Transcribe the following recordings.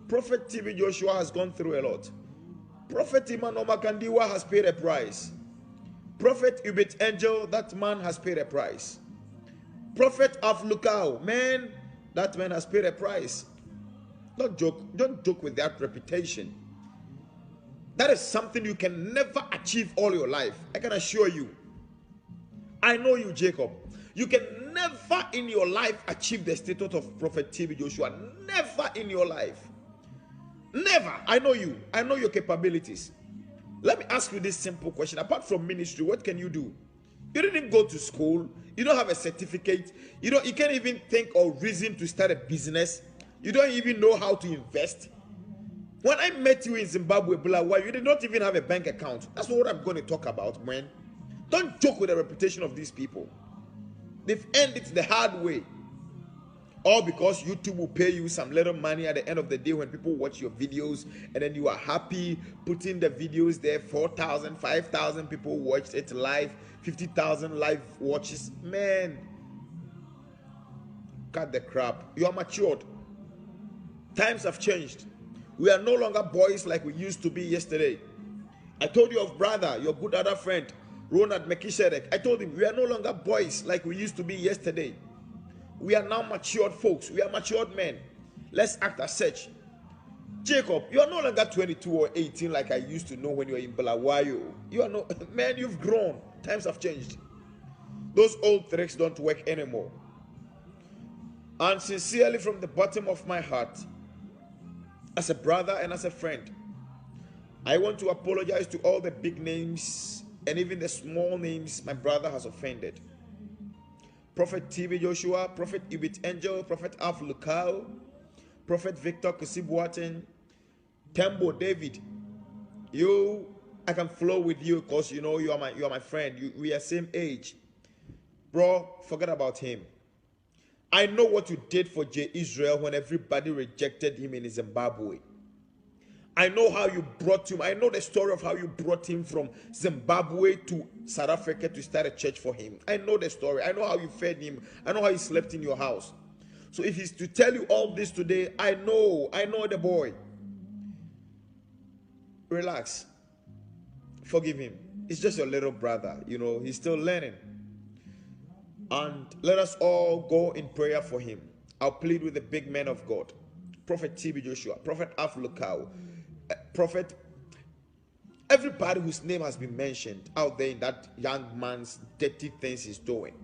Prophet TB Joshua has gone through a lot. Prophet Emmanuel Makandiwa has paid a price. Prophet Ubit Angel, that man has paid a price. Prophet Aflukau, man, that man has paid a price. Don't joke with that reputation. That is something you can never achieve all your life. I can assure you. I know you, Jacob. You can never in your life achieve the status of Prophet TB Joshua. Never in your life. Never. I know you. I know your capabilities. Let me ask you this simple question. Apart from ministry, what can you do? You didn't go to school. You don't have a certificate. You can't even think or reason to start a business. You don't even know how to invest. When I met you in Zimbabwe, Bulawayo, you did not even have a bank account. That's what I'm going to talk about, man. Don't joke with the reputation of these people. They've earned it the hard way. All because YouTube will pay you some little money at the end of the day when people watch your videos, and then you are happy putting the videos there. 4,000, 5,000 people watched it live, 50,000 live watches. Man, cut the crap. You are matured. Times have changed. We are no longer boys like we used to be yesterday. I told you of brother, your good other friend, Ronald Mekishedek. I told him we are no longer boys like we used to be yesterday. We are now matured folks. We are matured men. Let's act as such. Jacob, you are no longer 22 or 18 like I used to know when you were in Bulawayo. You are no man, you've grown. Times have changed. Those old tricks don't work anymore. And sincerely from the bottom of my heart, as a brother and as a friend, I want to apologize to all the big names and even the small names my brother has offended. Prophet TB Joshua, Prophet Ubit Angel, Prophet Af Lukau, Prophet Victor Kusibwaten, Tembo David. I can flow with you because you are my friend. We are same age. Bro, forget about him. I know what you did for Isreal when everybody rejected him in Zimbabwe. I know how you brought him. I know the story of how you brought him from Zimbabwe to South Africa to start a church for him. I know the story. I know how you fed him. I know how he slept in your house. So if he's to tell you all this today, I know the boy. Relax. Forgive him. He's just your little brother. He's still learning. And let us all go in prayer for him. I'll plead with the big men of God. Prophet TB Joshua, Prophet Af Lukau, Prophet, everybody whose name has been mentioned out there in that young man's dirty things he's doing,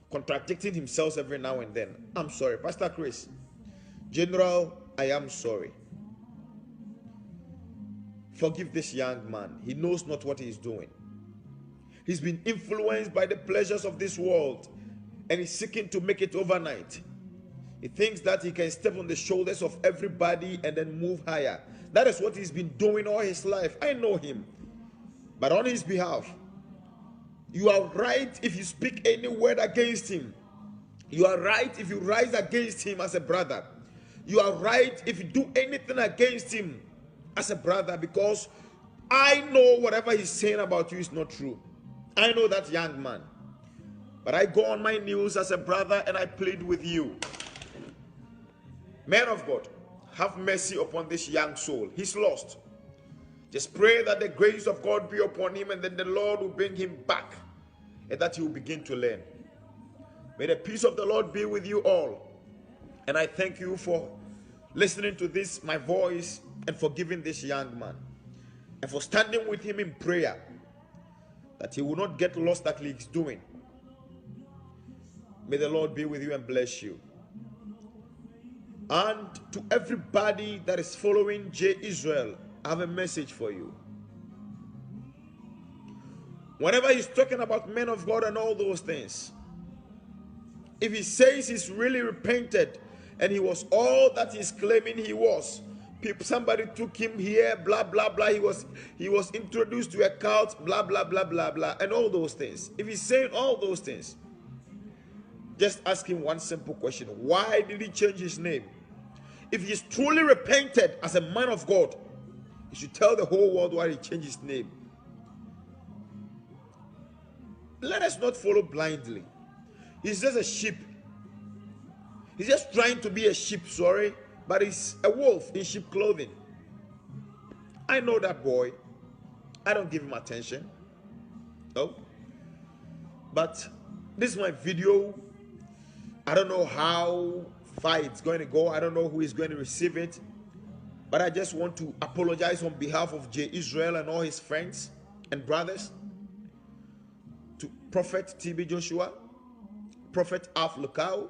contradicting himself every now and then. I'm sorry, Pastor Chris. General, I am sorry. Forgive this young man. He knows not what he is doing. He's been influenced by the pleasures of this world, and he's seeking to make it overnight. He thinks that he can step on the shoulders of everybody and then move higher. That is what he's been doing all his life. I know him. But on his behalf, you are right if you speak any word against him. You are right if you rise against him as a brother. You are right if you do anything against him as a brother, because I know whatever he's saying about you is not true. I know that young man. But I go on my knees as a brother and I plead with you. Man of God, have mercy upon this young soul. He's lost. Just pray that the grace of God be upon him, and then the Lord will bring him back, and that he will begin to learn. May the peace of the Lord be with you all. And I thank you for listening to this, my voice, and for giving this young man, and for standing with him in prayer, that he will not get lost like he's doing. May the Lord be with you and bless you. And to everybody that is following Isreal, I have a message for you. Whenever he's talking about men of God and all those things, if he says he's really repented and he was all that he's claiming he was, somebody took him here, blah blah blah, he was introduced to a cult, blah blah blah blah blah, and all those things. If he's saying all those things, just ask him one simple question: why did he change his name? If he's truly repented as a man of God, he should tell the whole world why he changed his name. Let us not follow blindly. He's just a sheep. He's just trying to be a sheep, sorry. but he's a wolf in sheep clothing. I know that boy. I don't give him attention. No. But this is my video. I don't know how far it's going to go. I don't know who is going to receive it. But I just want to apologize on behalf of J. Israel and all his friends and brothers to Prophet TB Joshua, Prophet Alf Lukau,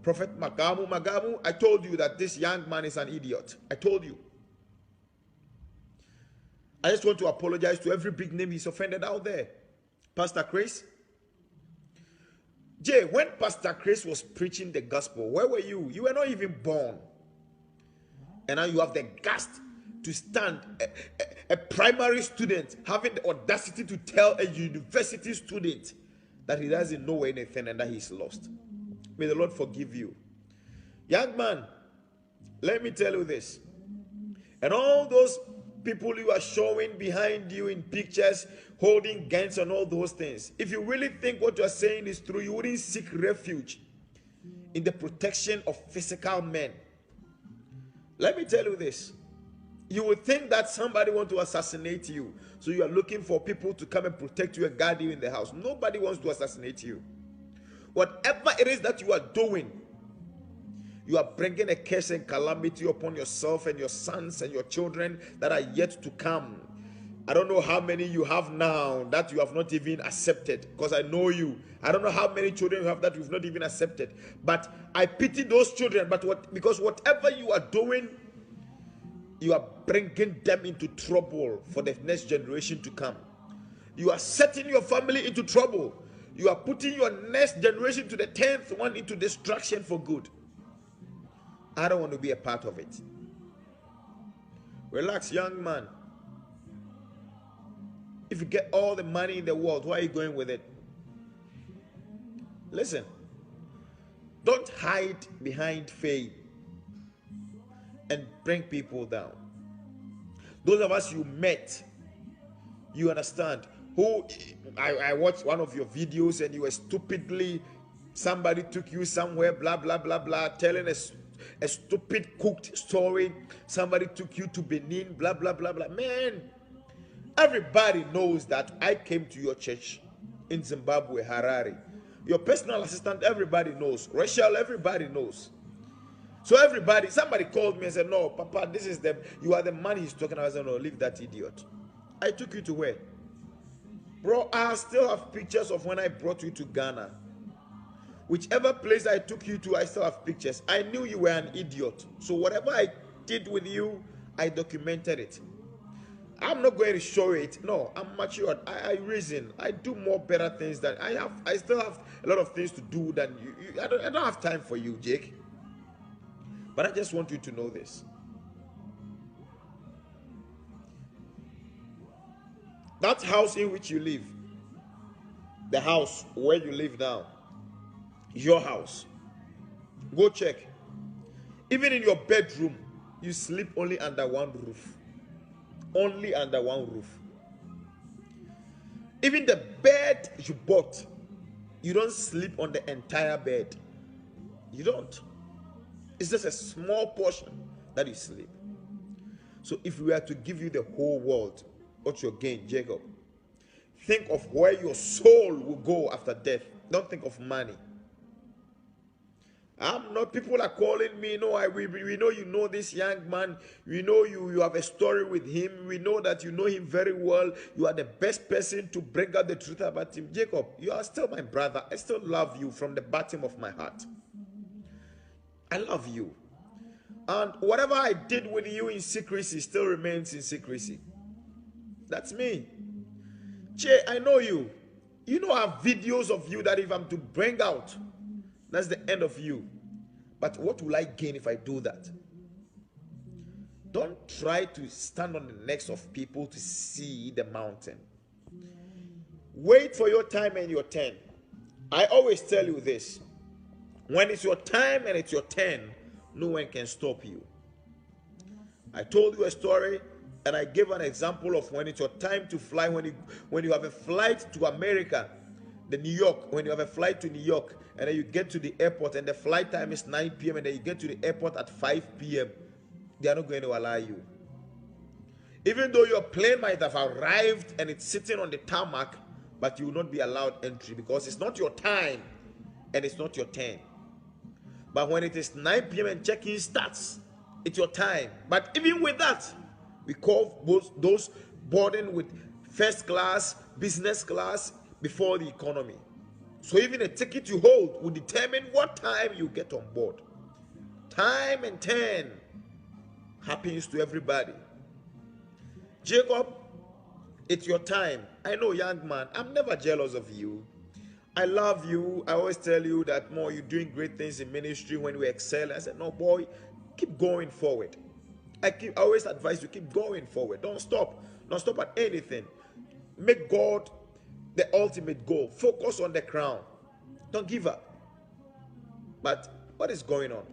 Prophet Magamu. I told you that this young man is an idiot. I told you. I just want to apologize to every big name he's offended out there. Pastor Chris. Jay, when Pastor Chris was preaching the gospel, where were you? You were not even born. And now you have the guts to stand, a primary student having the audacity to tell a university student that he doesn't know anything and that he's lost. May the Lord forgive you. Young man, let me tell you this. And all those people you are showing behind you in pictures, holding guns and all those things, if you really think what you are saying is true, you wouldn't seek refuge in the protection of physical men. Let me tell you this. You would think that somebody wants to assassinate you, so you are looking for people to come and protect you and guard you in the house. Nobody wants to assassinate you. Whatever it is that you are doing, you are bringing a curse and calamity upon yourself and your sons and your children that are yet to come. I don't know how many you have now that you have not even accepted, because I know you. I don't know how many children you have that you've not even accepted. But I pity those children. Because whatever you are doing, you are bringing them into trouble for the next generation to come. You are setting your family into trouble. You are putting your next generation to the 10th one into destruction for good. I don't want to be a part of it. Relax, young man. If you get all the money in the world, why are you going with it? Listen, don't hide behind fame and bring people down. Those of us you met, you understand. I watched one of your videos and you were stupidly, somebody took you somewhere, blah, blah, blah, blah, telling a stupid cooked story. Somebody took you to Benin, blah, blah, blah, blah. Man, everybody knows that I came to your church in Zimbabwe, Harare. Your personal assistant, everybody knows. Rachel, everybody knows. So somebody called me and said, no, Papa, you are the man he's talking about. I said, no, leave that idiot. I took you to where? Bro, I still have pictures of when I brought you to Ghana. Whichever place I took you to, I still have pictures. I knew you were an idiot. So whatever I did with you, I documented it. I'm not going to show it. No, I'm matured. I reason. I do more better things than I have. I still have a lot of things to do than you. I don't have time for you, Jake. But I just want you to know this. That house in which you live, the house where you live now, your house, go check. Even in your bedroom, you sleep only under one roof. Only under one roof. Even the bed you bought, you don't sleep on the entire bed. You don't. It's just a small portion that you sleep. So if we were to give you the whole world, what's your gain, Jacob? Think of where your soul will go after death. Don't think of money. I'm not, people are calling me, no, we know you know this young man, we know you have a story with him, we know that you know him very well, you are the best person to bring out the truth about him. Jacob, you are still my brother. I still love you from the bottom of my heart. I love you. And whatever I did with you in secrecy still remains in secrecy. That's me. Che, I know you. You know I have videos of you that if I'm to bring out, that's the end of you. But what will I gain if I do that? Don't try to stand on the necks of people to see the mountain. Wait for your time and your turn. I always tell you this. When it's your time and it's your turn, no one can stop you. I told you a story and I gave an example of when it's your time to fly, when you have a flight to America. The New York, when you have a flight to New York and then you get to the airport and the flight time is 9 p.m. and then you get to the airport at 5 p.m., they are not going to allow you. Even though your plane might have arrived and it's sitting on the tarmac, but you will not be allowed entry because it's not your time and it's not your turn. But when it is 9 p.m. and check-in starts, it's your time. But even with that, we call those boarding with first class, business class before the economy. So even a ticket you hold will determine what time you get on board. Time and turn happens to everybody. Jacob, it's your time. I know, young man, I'm never jealous of you. I love you. I always tell you that more you're doing great things in ministry when we excel. I said, no, boy, keep going forward. I always advise you, keep going forward. Don't stop. Don't stop at anything. Make God the ultimate goal. Focus on the crown. Don't give up. But what is going on?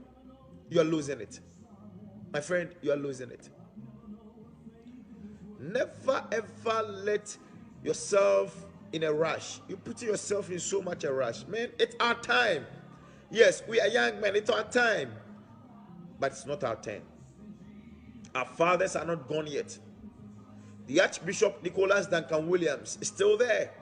You are losing it. My friend, you are losing it. Never ever let yourself in a rush. You put yourself in so much a rush. Man, it's our time. Yes, we are young men. It's our time. But it's not our turn. Our fathers are not gone yet. The Archbishop Nicholas Duncan Williams is still there.